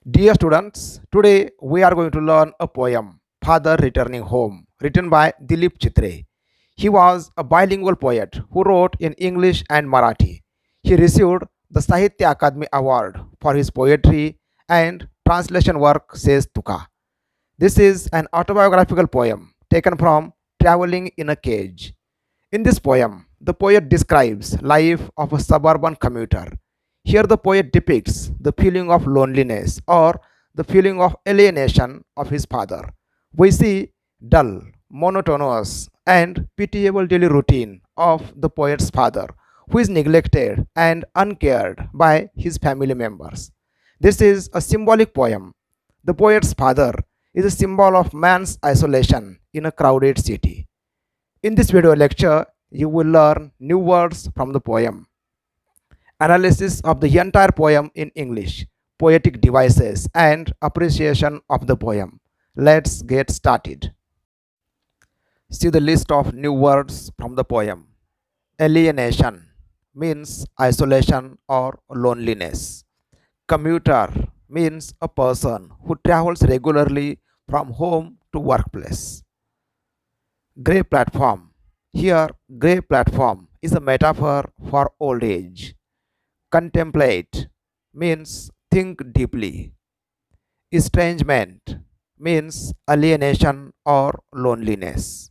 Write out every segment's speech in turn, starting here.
Dear students, today we are going to learn a poem, Father Returning Home, written by Dilip Chitre. He was a bilingual poet who wrote in English and Marathi. He received the Sahitya Akademi Award for his poetry and translation work, says Tuka. This is an autobiographical poem taken from Traveling in a Cage. In this poem, the poet describes life of a suburban commuter. Here the poet depicts the feeling of loneliness or the feeling of alienation of his father. We see dull, monotonous and pitiable daily routine of the poet's father who is neglected and uncared by his family members. This is a symbolic poem. The poet's father is a symbol of man's isolation in a crowded city. In this video lecture, you will learn new words from the poem, analysis of the entire poem in English, poetic devices, and appreciation of the poem. Let's get started. See the list of new words from the poem. Alienation means isolation or loneliness. Commuter means a person who travels regularly from home to workplace. Grey platform. Here, grey platform is a metaphor for old age. Contemplate means think deeply. Estrangement means alienation or loneliness.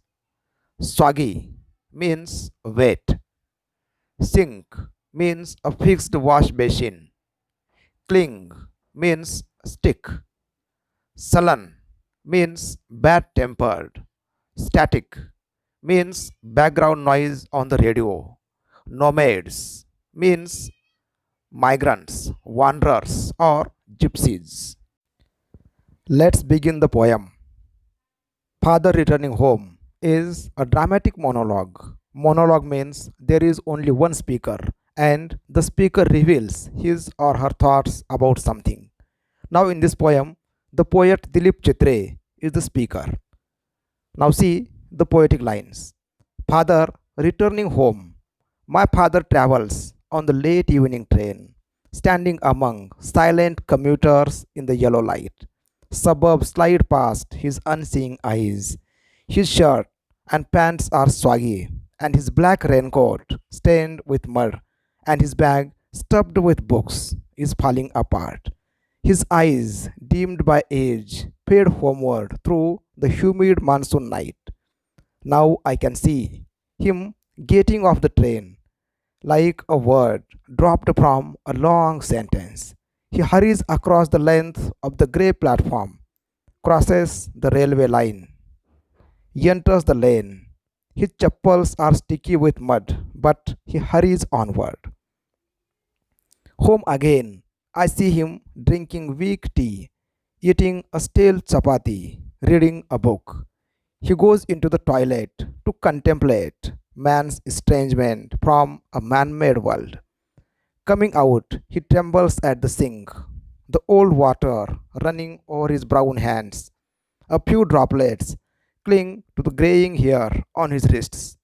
Swaggy means wet. Sink means a fixed wash basin. Cling means stick. Sullen means bad tempered. Static means background noise on the radio. Nomads means migrants, wanderers, or gypsies. Let's begin the poem. Father Returning Home is a dramatic monologue. Monologue means there is only one speaker and the speaker reveals his or her thoughts about something. Now, in this poem, the poet Dilip Chitre is the speaker. Now, see the poetic lines. Father returning home. My father travels on the late evening train, standing among silent commuters in the yellow light. Suburbs slide past his unseeing eyes. His shirt and pants are soggy, and his black raincoat, stained with mud, and his bag, stuffed with books, is falling apart. His eyes, dimmed by age, fade homeward through the humid monsoon night. Now I can see him getting off the train like a word dropped from a long sentence. He hurries across the length of the grey platform, crosses the railway line, enters the lane. His chappals are sticky with mud, but he hurries onward. Home again, I see him drinking weak tea, eating a stale chapati, reading a book. He goes into the toilet to contemplate man's estrangement from a man made world. Coming out, he trembles at the sink, the old water running over his brown hands. A few droplets cling to the graying hair on his wrists.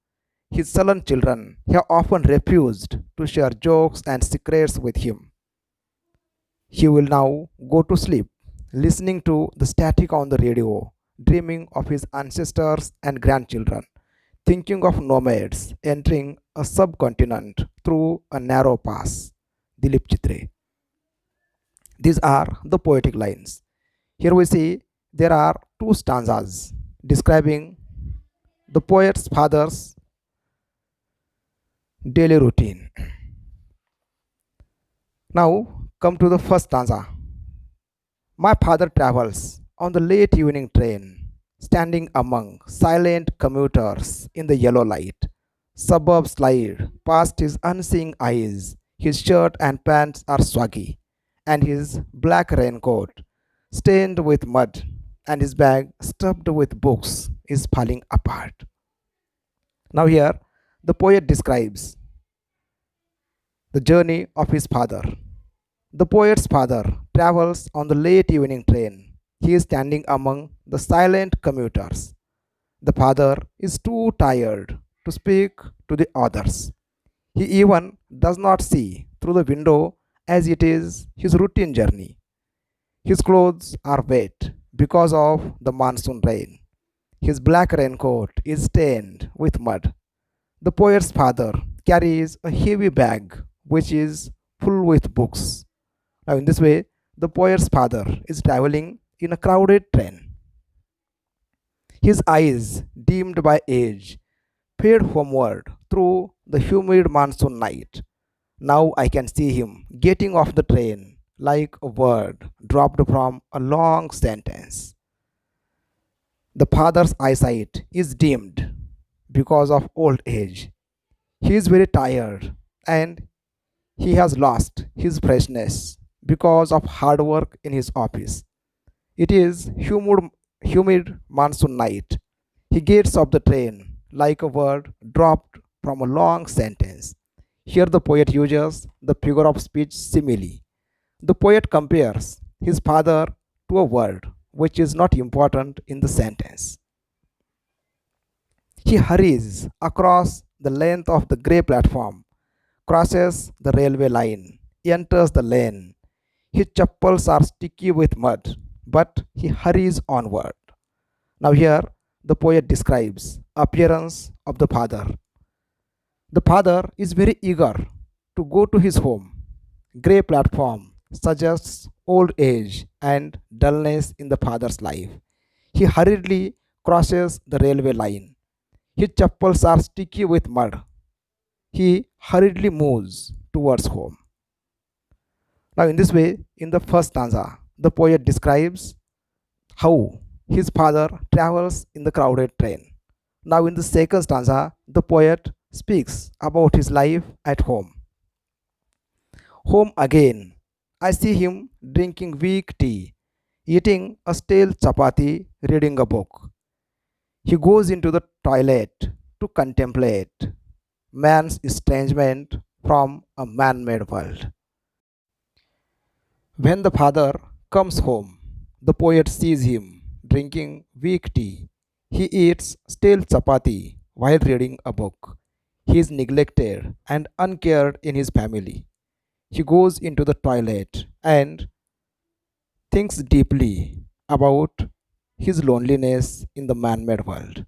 His sullen children have often refused to share jokes and secrets with him. He will now go to sleep, listening to the static on the radio, dreaming of his ancestors and grandchildren, thinking of nomads entering a subcontinent through a narrow pass. Dilip Chitre. These are the poetic lines. Here we see there are two stanzas describing the poet's father's daily routine. Now come to the first stanza. My father travels on the late evening train, standing among silent commuters in the yellow light. Suburbs slide past his unseeing eyes. His shirt and pants are soggy, and his black raincoat, stained with mud, and his bag, stuffed with books, is falling apart. Now, here, the poet describes the journey of his father. The poet's father travels on the late evening train. He is standing among the silent commuters. The father is too tired to speak to the others. He even does not see through the window as it is his routine journey. His clothes are wet because of the monsoon rain. His black raincoat is stained with mud. The poet's father carries a heavy bag which is full with books. Now, in this way, the poet's father is traveling in a crowded train. His eyes, dimmed by age, fade homeward through the humid monsoon night. Now I can see him getting off the train like a word dropped from a long sentence. The father's eyesight is dimmed because of old age. He is very tired and he has lost his freshness because of hard work in his office. It is humid monsoon night. He gets off the train like a word dropped from a long sentence. Here the poet uses the figure of speech simile. The poet compares his father to a word which is not important in the sentence. He hurries across the length of the grey platform, crosses the railway line, enters the lane. His chappals are sticky with mud, but he hurries onward. Now here the poet describes appearance of the father. The father is very eager to go to his home. Grey platform suggests old age and dullness in the father's life. He hurriedly crosses the railway line. His chappals are sticky with mud. He hurriedly moves towards home. Now, in this way, in the first stanza, the poet describes how his father travels in the crowded train. Now, in the second stanza, the poet speaks about his life at home. Home again, I see him drinking weak tea, eating a stale chapati, reading a book. He goes into the toilet to contemplate man's estrangement from a man made world. When the father comes home, the poet sees him drinking weak tea. He eats stale chapati while reading a book. He is neglected and uncared in his family. He goes into the toilet and thinks deeply about his loneliness in the man made world.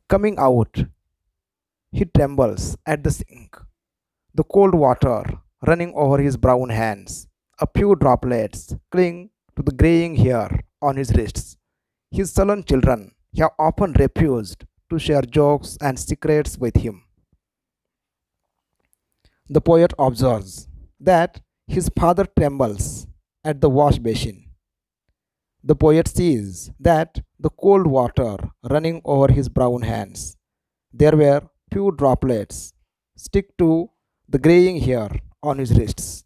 Coming out, he trembles at the sink. The cold water running over his brown hands. A few droplets cling to the graying hair on his wrists. His sullen children have often refused to share jokes and secrets with him. The poet observes that his father trembles at the wash basin. The poet sees that the cold water running over his brown hands. There were few droplets stick to the graying hair on his wrists.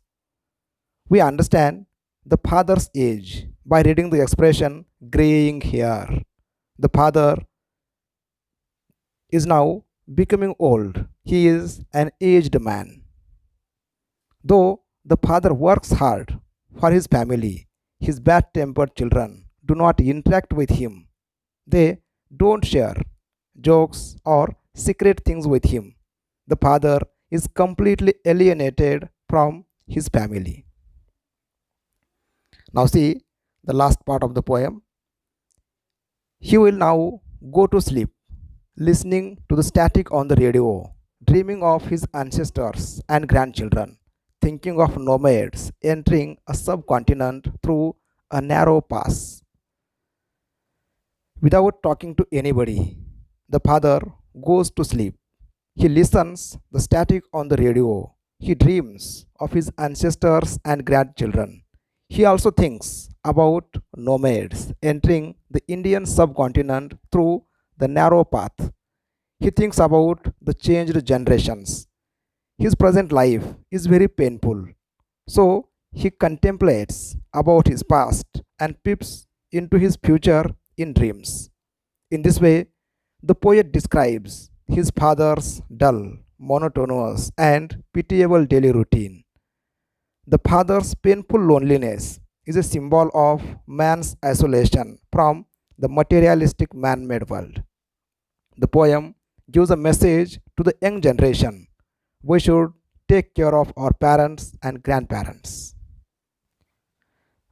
We understand the father's age by reading the expression graying hair. The father is now becoming old. He is an aged man. Though the father works hard for his family, his bad tempered children do not interact with him. They don't share jokes or secret things with him. The father is completely alienated from his family. Now, see the last part of the poem. He will now go to sleep, listening to the static on the radio, dreaming of his ancestors and grandchildren, thinking of nomads entering a subcontinent through a narrow pass. Without talking to anybody, the father goes to sleep. He listens the static on the radio. He dreams of his ancestors and grandchildren. He also thinks about nomads entering the Indian subcontinent through the narrow path. He thinks about the changed generations. His present life is very painful. So he contemplates about his past and peeps into his future in dreams. In this way, the poet describes his father's dull, monotonous, and pitiable daily routine. The father's painful loneliness is a symbol of man's isolation from the materialistic man made world. The poem gives a message to the young generation. We should take care of our parents and grandparents.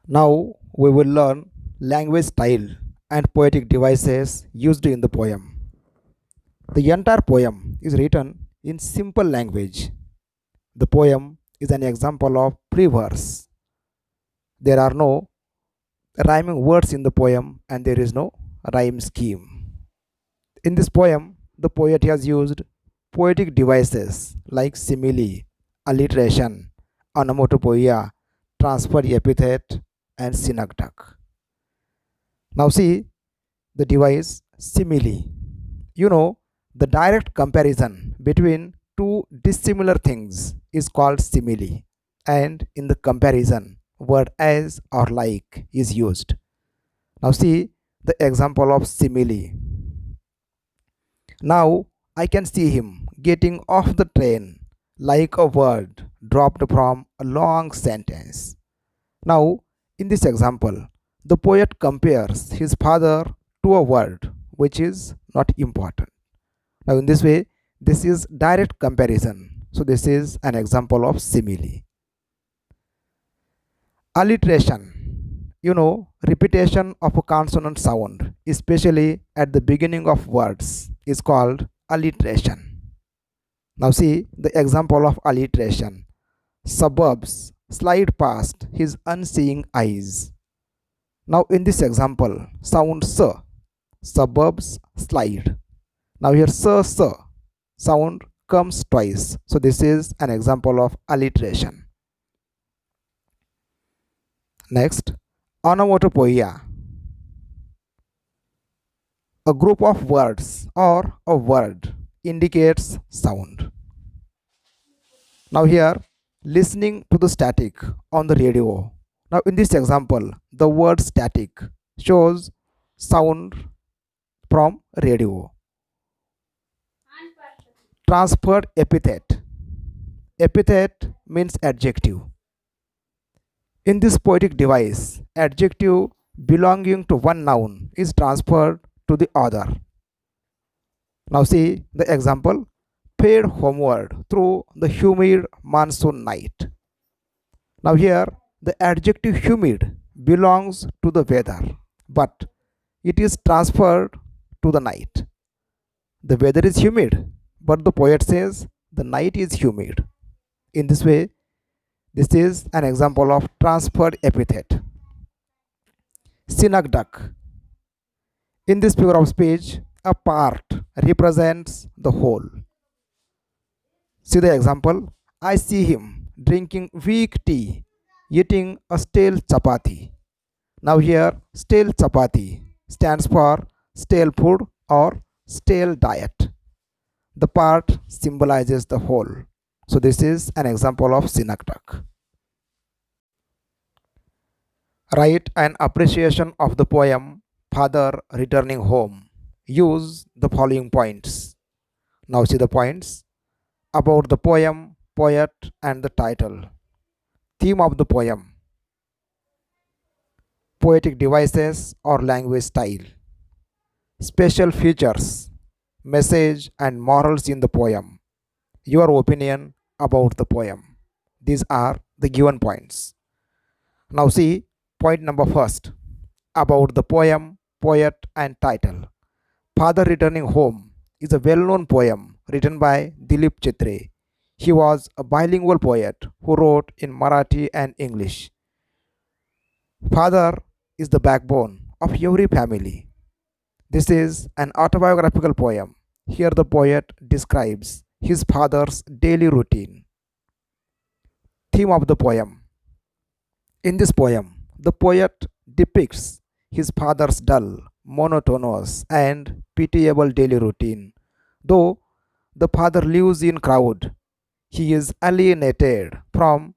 Now we will learn language style and poetic devices used in the poem. The entire poem is written in simple language. The poem is an example of pre-verse. There are no rhyming words in the poem and there is no rhyme scheme. In this poem, the poet has used poetic devices like simile, alliteration, onomatopoeia, transfer epithet, and synecdoche. Now see the device simile. You know, the direct comparison between two dissimilar things is called simile, and in the comparison, word as or like is used. Now see the example of simile. Now I can see him getting off the train like a word dropped from a long sentence. Now, in this example, the poet compares his father to a word which is not important. Now, in this way, this is direct comparison. So, this is an example of simile. Alliteration. You know, repetition of a consonant sound, especially at the beginning of words, is called alliteration. Now, see the example of alliteration. Suburbs slide past his unseeing eyes. Now, in this example, sound s, suburbs slide. Now, here s sound comes twice. So, this is an example of alliteration. Next, onomatopoeia. A group of words or a word indicates sound. Now, here, listening to the static on the radio. Now, in this example, the word static shows sound from radio. Transferred epithet. Epithet means adjective. In this poetic device, adjective belonging to one noun is transferred to the other. Now see the example, fared homeward through the humid monsoon night. Now here the adjective humid belongs to the weather, but it is transferred to the night. The weather is humid, but the poet says the night is humid. In this way, this is an example of transferred epithet. Synecdoche. In this figure of speech, a part represents the whole. See the example. I see him drinking weak tea, eating a stale chapati. Now here, stale chapati stands for stale food or stale diet. The part symbolizes the whole. So this is an example of synecdoche. Write an appreciation of the poem Father Returning Home. Use the following points. Now see the points. About the poem, poet and the title. Theme of the poem. Poetic devices or language style. Special features, message and morals in the poem. Your opinion about the poem. These are the given points. Now see point number first. About the poem, poet and title. Father Returning Home is a well-known poem written by Dilip Chitre. He was a bilingual poet who wrote in Marathi and English. Father is the backbone of every family. This is an autobiographical poem. Here the poet describes his father's daily routine. Theme of the poem. In this poem, the poet depicts his father's dull, monotonous, and pitiable daily routine. Though the father lives in crowd, he is alienated from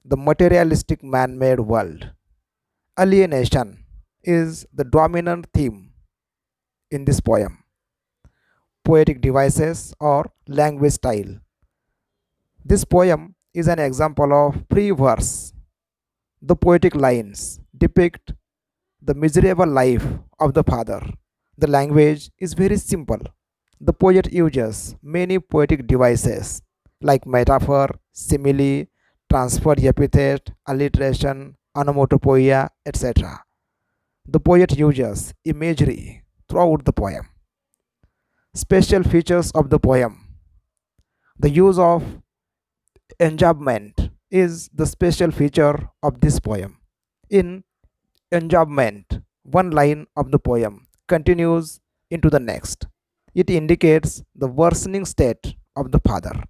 the materialistic man-made world. Alienation is the dominant theme in this poem. Poetic devices or language style. This poem is an example of free verse. The poetic lines depict the miserable life of the father. The language is very simple. The poet uses many poetic devices like metaphor, simile, transfer epithet, alliteration, onomatopoeia, etc. The poet uses imagery throughout the poem. Special features of the poem. The use of enjambment is the special feature of this poem. In enjambment, one line of the poem continues into the next. It indicates the worsening state of the father.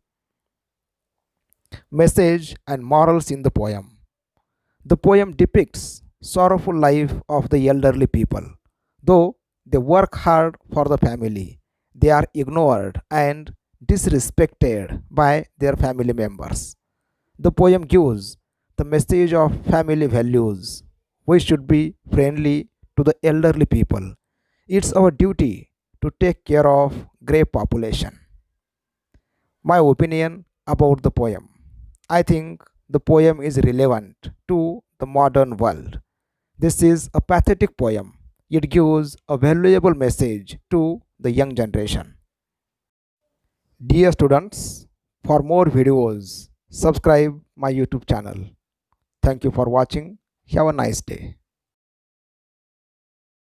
Message and morals in the poem. The poem depicts sorrowful life of the elderly people. Though they work hard for the family, they are ignored and disrespected by their family members. The poem gives the message of family values. We should be friendly to the elderly people. It's our duty to take care of grey population. My opinion about the poem. I think the poem is relevant to the modern world. This is a pathetic poem. It gives a valuable message to the young generation. Dear students, for more videos, subscribe my YouTube channel. Thank you for watching. Have a nice day.